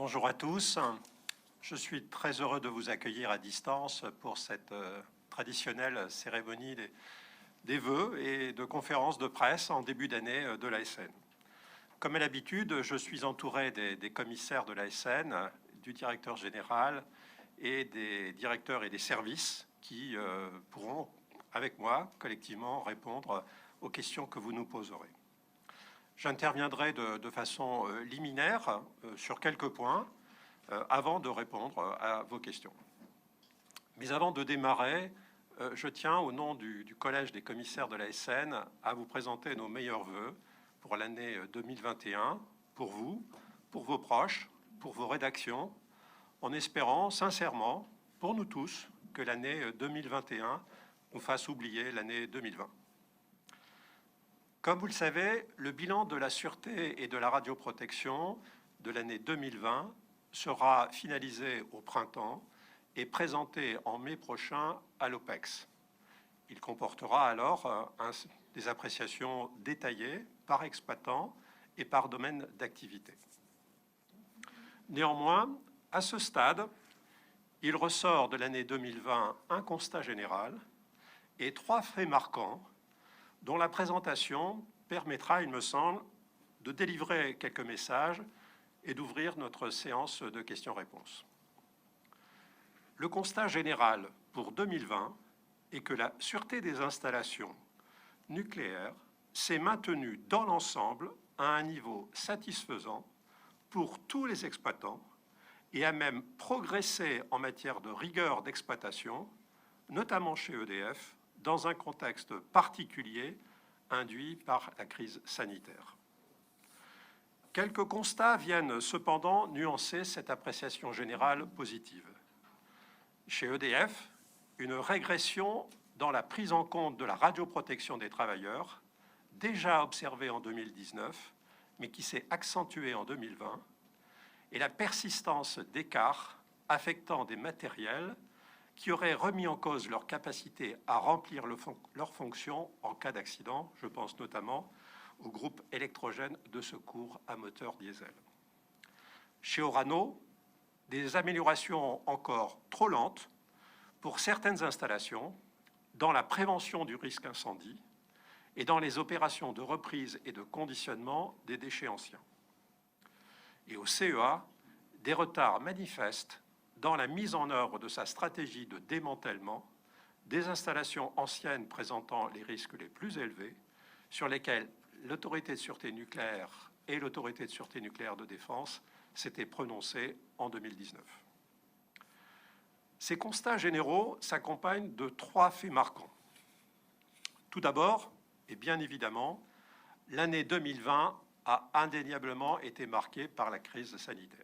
Bonjour à tous. Je suis très heureux de vous accueillir à distance pour cette traditionnelle cérémonie des vœux et de conférences de presse en début d'année de l'ASN. Comme à l'habitude, je suis entouré des commissaires de l'ASN, du directeur général et des directeurs et des services qui pourront, avec moi, collectivement répondre aux questions que vous nous poserez. J'interviendrai de façon liminaire sur quelques points avant de répondre à vos questions. Mais avant de démarrer, je tiens, au nom du Collège des commissaires de l'ASN, à vous présenter nos meilleurs vœux pour l'année 2021, pour vous, pour vos proches, pour vos rédactions, en espérant sincèrement, pour nous tous, que l'année 2021 nous fasse oublier l'année 2020. Comme vous le savez, le bilan de la sûreté et de la radioprotection de l'année 2020 sera finalisé au printemps et présenté en mai prochain à l'OPEX. Il comportera alors des appréciations détaillées par exploitant et par domaine d'activité. Néanmoins, à ce stade, il ressort de l'année 2020 un constat général et 3 faits marquants dont la présentation permettra, il me semble, de délivrer quelques messages et d'ouvrir notre séance de questions-réponses. Le constat général pour 2020 est que la sûreté des installations nucléaires s'est maintenue dans l'ensemble à un niveau satisfaisant pour tous les exploitants et a même progressé en matière de rigueur d'exploitation, notamment chez EDF, dans un contexte particulier induit par la crise sanitaire. Quelques constats viennent cependant nuancer cette appréciation générale positive. Chez EDF, une régression dans la prise en compte de la radioprotection des travailleurs, déjà observée en 2019, mais qui s'est accentuée en 2020, et la persistance d'écarts affectant des matériels qui auraient remis en cause leur capacité à remplir leurs fonctions en cas d'accident. Je pense notamment au groupe électrogène de secours à moteur diesel. Chez Orano, des améliorations encore trop lentes pour certaines installations dans la prévention du risque incendie et dans les opérations de reprise et de conditionnement des déchets anciens. Et au CEA, des retards manifestes dans la mise en œuvre de sa stratégie de démantèlement des installations anciennes présentant les risques les plus élevés, sur lesquels l'Autorité de sûreté nucléaire et l'Autorité de sûreté nucléaire de défense s'étaient prononcées en 2019. Ces constats généraux s'accompagnent de 3 faits marquants. Tout d'abord, et bien évidemment, l'année 2020 a indéniablement été marquée par la crise sanitaire.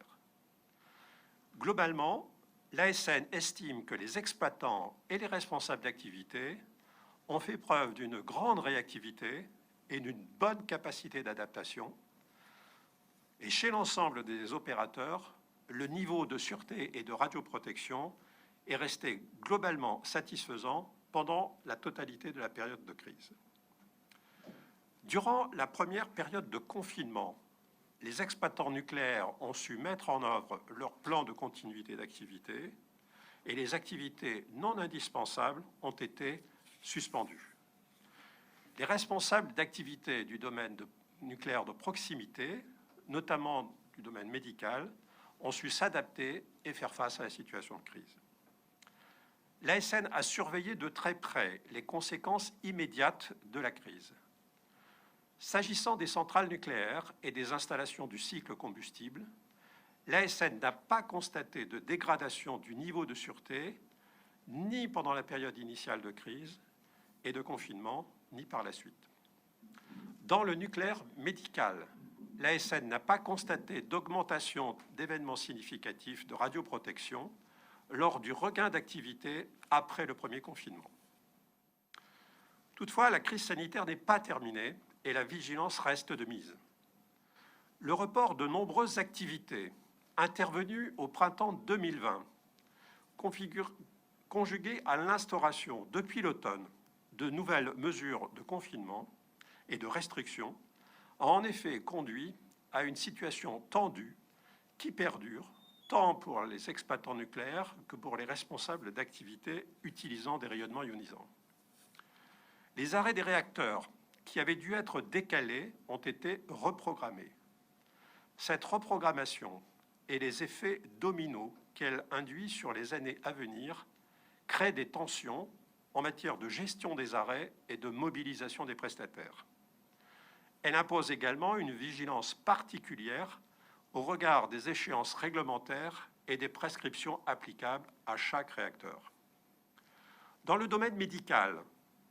Globalement, l'ASN estime que les exploitants et les responsables d'activité ont fait preuve d'une grande réactivité et d'une bonne capacité d'adaptation. Et chez l'ensemble des opérateurs, le niveau de sûreté et de radioprotection est resté globalement satisfaisant pendant la totalité de la période de crise. Durant la première période de confinement, les exploitants nucléaires ont su mettre en œuvre leur plan de continuité d'activité et les activités non indispensables ont été suspendues. Les responsables d'activités du domaine nucléaire de proximité, notamment du domaine médical, ont su s'adapter et faire face à la situation de crise. L'ASN a surveillé de très près les conséquences immédiates de la crise. S'agissant des centrales nucléaires et des installations du cycle combustible, l'ASN n'a pas constaté de dégradation du niveau de sûreté, ni pendant la période initiale de crise et de confinement, ni par la suite. Dans le nucléaire médical, l'ASN n'a pas constaté d'augmentation d'événements significatifs de radioprotection lors du regain d'activité après le premier confinement. Toutefois, la crise sanitaire n'est pas terminée et la vigilance reste de mise. Le report de nombreuses activités intervenues au printemps 2020, conjugué à l'instauration depuis l'automne de nouvelles mesures de confinement et de restriction, a en effet conduit à une situation tendue qui perdure tant pour les exploitants nucléaires que pour les responsables d'activités utilisant des rayonnements ionisants. Les arrêts des réacteurs qui avaient dû être décalés ont été reprogrammés. Cette reprogrammation et les effets dominos qu'elle induit sur les années à venir créent des tensions en matière de gestion des arrêts et de mobilisation des prestataires. Elle impose également une vigilance particulière au regard des échéances réglementaires et des prescriptions applicables à chaque réacteur. Dans le domaine médical,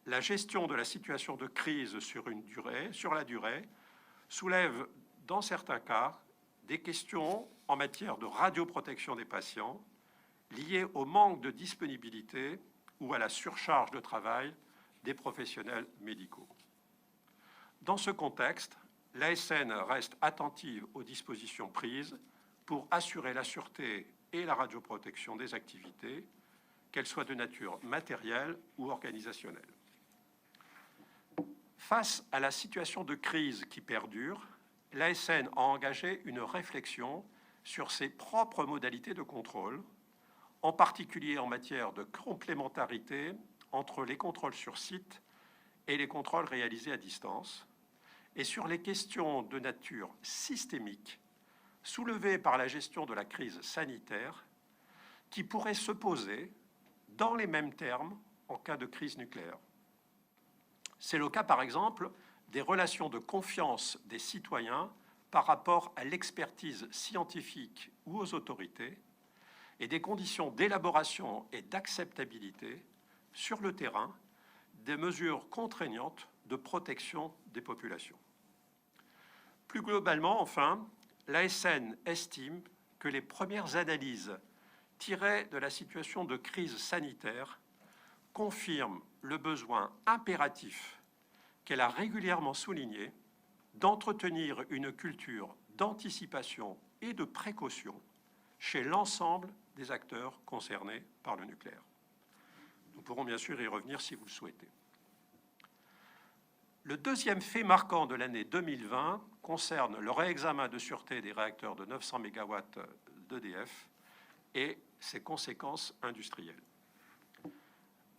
la gestion de la situation de crise sur la durée soulève, dans certains cas, des questions en matière de radioprotection des patients liées au manque de disponibilité ou à la surcharge de travail des professionnels médicaux. Dans ce contexte, l'ASN reste attentive aux dispositions prises pour assurer la sûreté et la radioprotection des activités, qu'elles soient de nature matérielle ou organisationnelle. Face à la situation de crise qui perdure, l'ASN a engagé une réflexion sur ses propres modalités de contrôle, en particulier en matière de complémentarité entre les contrôles sur site et les contrôles réalisés à distance, et sur les questions de nature systémique soulevées par la gestion de la crise sanitaire qui pourraient se poser dans les mêmes termes en cas de crise nucléaire. C'est le cas, par exemple, des relations de confiance des citoyens par rapport à l'expertise scientifique ou aux autorités et des conditions d'élaboration et d'acceptabilité sur le terrain des mesures contraignantes de protection des populations. Plus globalement, enfin, l'ASN estime que les premières analyses tirées de la situation de crise sanitaire confirment le besoin impératif qu'elle a régulièrement souligné d'entretenir une culture d'anticipation et de précaution chez l'ensemble des acteurs concernés par le nucléaire. Nous pourrons bien sûr y revenir si vous le souhaitez. Le deuxième fait marquant de l'année 2020 concerne le réexamen de sûreté des réacteurs de 900 MW d'EDF et ses conséquences industrielles.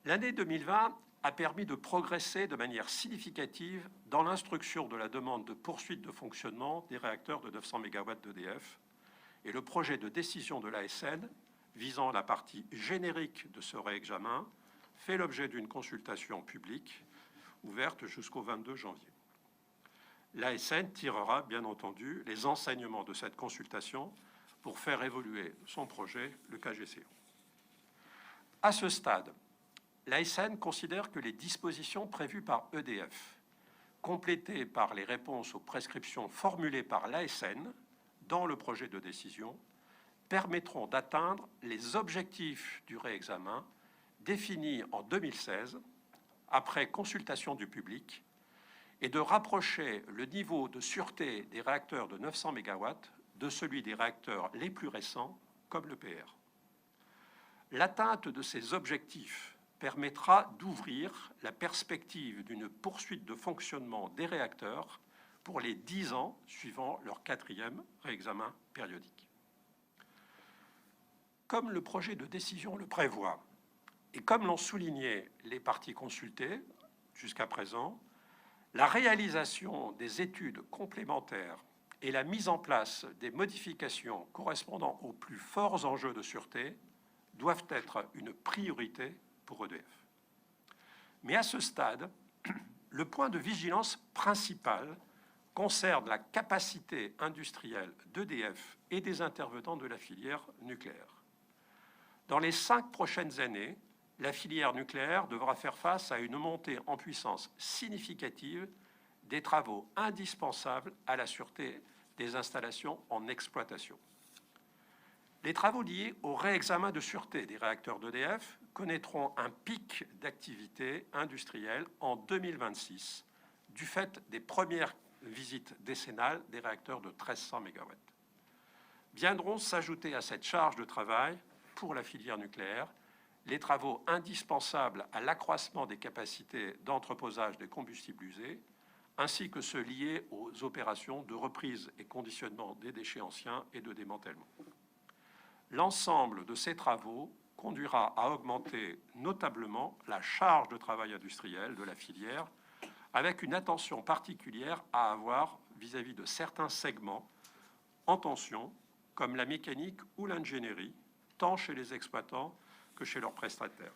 L'année 2020 a permis de progresser de manière significative dans l'instruction de la demande de poursuite de fonctionnement des réacteurs de 900 MW d'EDF et le projet de décision de l'ASN visant la partie générique de ce réexamen fait l'objet d'une consultation publique ouverte jusqu'au 22 janvier. L'ASN tirera bien entendu les enseignements de cette consultation pour faire évoluer son projet le cas échéant. À ce stade, l'ASN considère que les dispositions prévues par EDF, complétées par les réponses aux prescriptions formulées par l'ASN dans le projet de décision, permettront d'atteindre les objectifs du réexamen définis en 2016, après consultation du public, et de rapprocher le niveau de sûreté des réacteurs de 900 MW de celui des réacteurs les plus récents, comme l'EPR. L'atteinte de ces objectifs permettra d'ouvrir la perspective d'une poursuite de fonctionnement des réacteurs pour les 10 ans suivant leur 4e réexamen périodique. Comme le projet de décision le prévoit, et comme l'ont souligné les parties consultées jusqu'à présent, la réalisation des études complémentaires et la mise en place des modifications correspondant aux plus forts enjeux de sûreté doivent être une priorité pour EDF. Mais à ce stade, le point de vigilance principal concerne la capacité industrielle d'EDF et des intervenants de la filière nucléaire. Dans les 5 prochaines années, la filière nucléaire devra faire face à une montée en puissance significative des travaux indispensables à la sûreté des installations en exploitation. Les travaux liés au réexamen de sûreté des réacteurs d'EDF connaîtront un pic d'activité industrielle en 2026 du fait des premières visites décennales des réacteurs de 1300 MW. Viendront s'ajouter à cette charge de travail pour la filière nucléaire les travaux indispensables à l'accroissement des capacités d'entreposage des combustibles usés, ainsi que ceux liés aux opérations de reprise et conditionnement des déchets anciens et de démantèlement. L'ensemble de ces travaux conduira à augmenter notablement la charge de travail industriel de la filière, avec une attention particulière à avoir vis-à-vis de certains segments en tension, comme la mécanique ou l'ingénierie, tant chez les exploitants que chez leurs prestataires.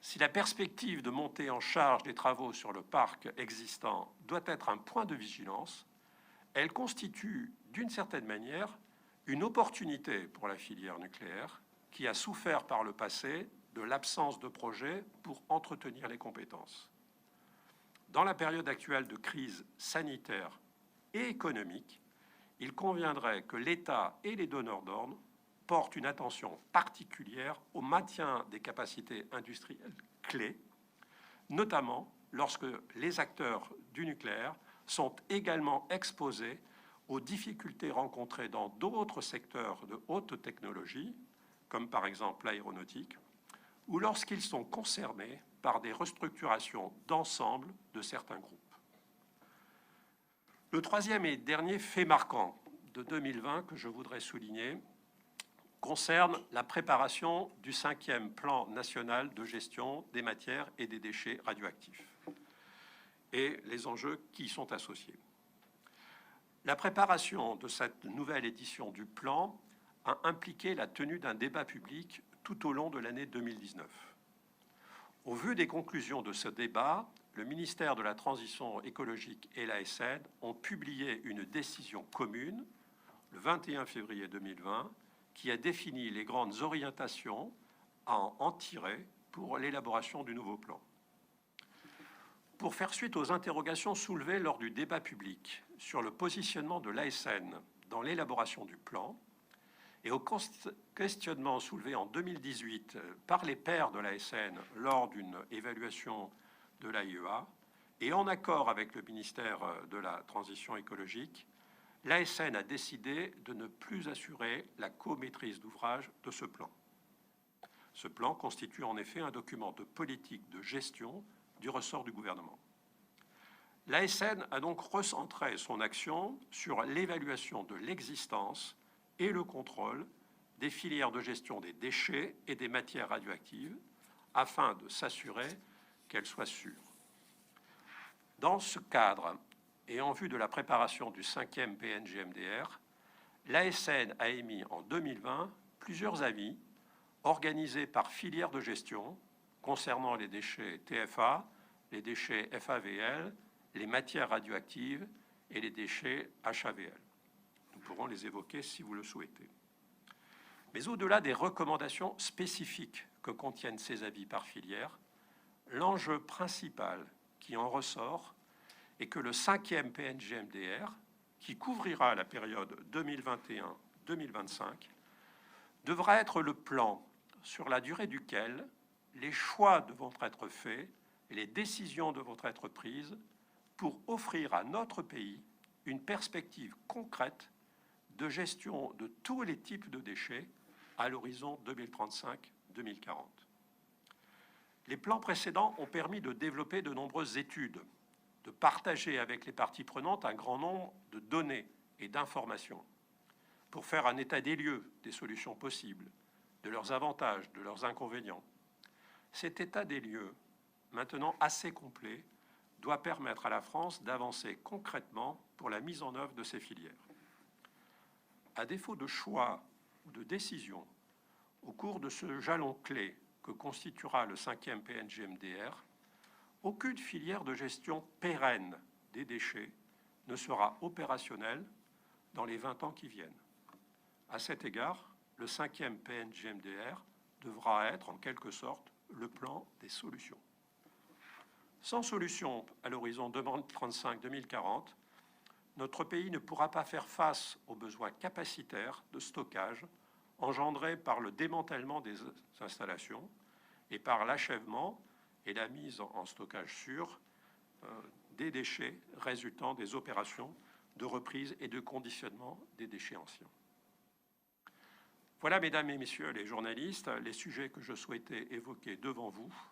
Si la perspective de montée en charge des travaux sur le parc existant doit être un point de vigilance, elle constitue d'une certaine manière une opportunité pour la filière nucléaire qui a souffert par le passé de l'absence de projets pour entretenir les compétences. Dans la période actuelle de crise sanitaire et économique, il conviendrait que l'État et les donneurs d'ordre portent une attention particulière au maintien des capacités industrielles clés, notamment lorsque les acteurs du nucléaire sont également exposés aux difficultés rencontrées dans d'autres secteurs de haute technologie, comme par exemple l'aéronautique, ou lorsqu'ils sont concernés par des restructurations d'ensemble de certains groupes. Le troisième et dernier fait marquant de 2020 que je voudrais souligner concerne la préparation du 5e plan national de gestion des matières et des déchets radioactifs et les enjeux qui y sont associés. La préparation de cette nouvelle édition du plan a impliqué la tenue d'un débat public tout au long de l'année 2019. Au vu des conclusions de ce débat, le ministère de la Transition écologique et l'ASN ont publié une décision commune le 21 février 2020 qui a défini les grandes orientations à en tirer pour l'élaboration du nouveau plan. Pour faire suite aux interrogations soulevées lors du débat public sur le positionnement de l'ASN dans l'élaboration du plan et aux questionnements soulevés en 2018 par les pairs de l'ASN lors d'une évaluation de l'AIEA et en accord avec le ministère de la Transition écologique, l'ASN a décidé de ne plus assurer la co-maîtrise d'ouvrage de ce plan. Ce plan constitue en effet un document de politique de gestion du ressort du gouvernement. L'ASN a donc recentré son action sur l'évaluation de l'existence et le contrôle des filières de gestion des déchets et des matières radioactives afin de s'assurer qu'elles soient sûres. Dans ce cadre, et en vue de la préparation du 5e PNGMDR, l'ASN a émis en 2020 plusieurs avis organisés par filière de gestion concernant les déchets TFA, les déchets FAVL, les matières radioactives et les déchets HAVL. Nous pourrons les évoquer si vous le souhaitez. Mais au-delà des recommandations spécifiques que contiennent ces avis par filière, l'enjeu principal qui en ressort est que le 5e PNGMDR, qui couvrira la période 2021-2025, devra être le plan sur la durée duquel les choix devront être faits et les décisions devront être prises pour offrir à notre pays une perspective concrète de gestion de tous les types de déchets à l'horizon 2035-2040. Les plans précédents ont permis de développer de nombreuses études, de partager avec les parties prenantes un grand nombre de données et d'informations pour faire un état des lieux des solutions possibles, de leurs avantages, de leurs inconvénients. Cet état des lieux, maintenant assez complet, doit permettre à la France d'avancer concrètement pour la mise en œuvre de ces filières. À défaut de choix ou de décision, au cours de ce jalon clé que constituera le 5e PNGMDR, aucune filière de gestion pérenne des déchets ne sera opérationnelle dans les 20 ans qui viennent. À cet égard, le 5e PNGMDR devra être en quelque sorte le plan des solutions. Sans solution à l'horizon 2035-2040, notre pays ne pourra pas faire face aux besoins capacitaires de stockage engendrés par le démantèlement des installations et par l'achèvement et la mise en stockage sûr des déchets résultant des opérations de reprise et de conditionnement des déchets anciens. Voilà, mesdames et messieurs les journalistes, les sujets que je souhaitais évoquer devant vous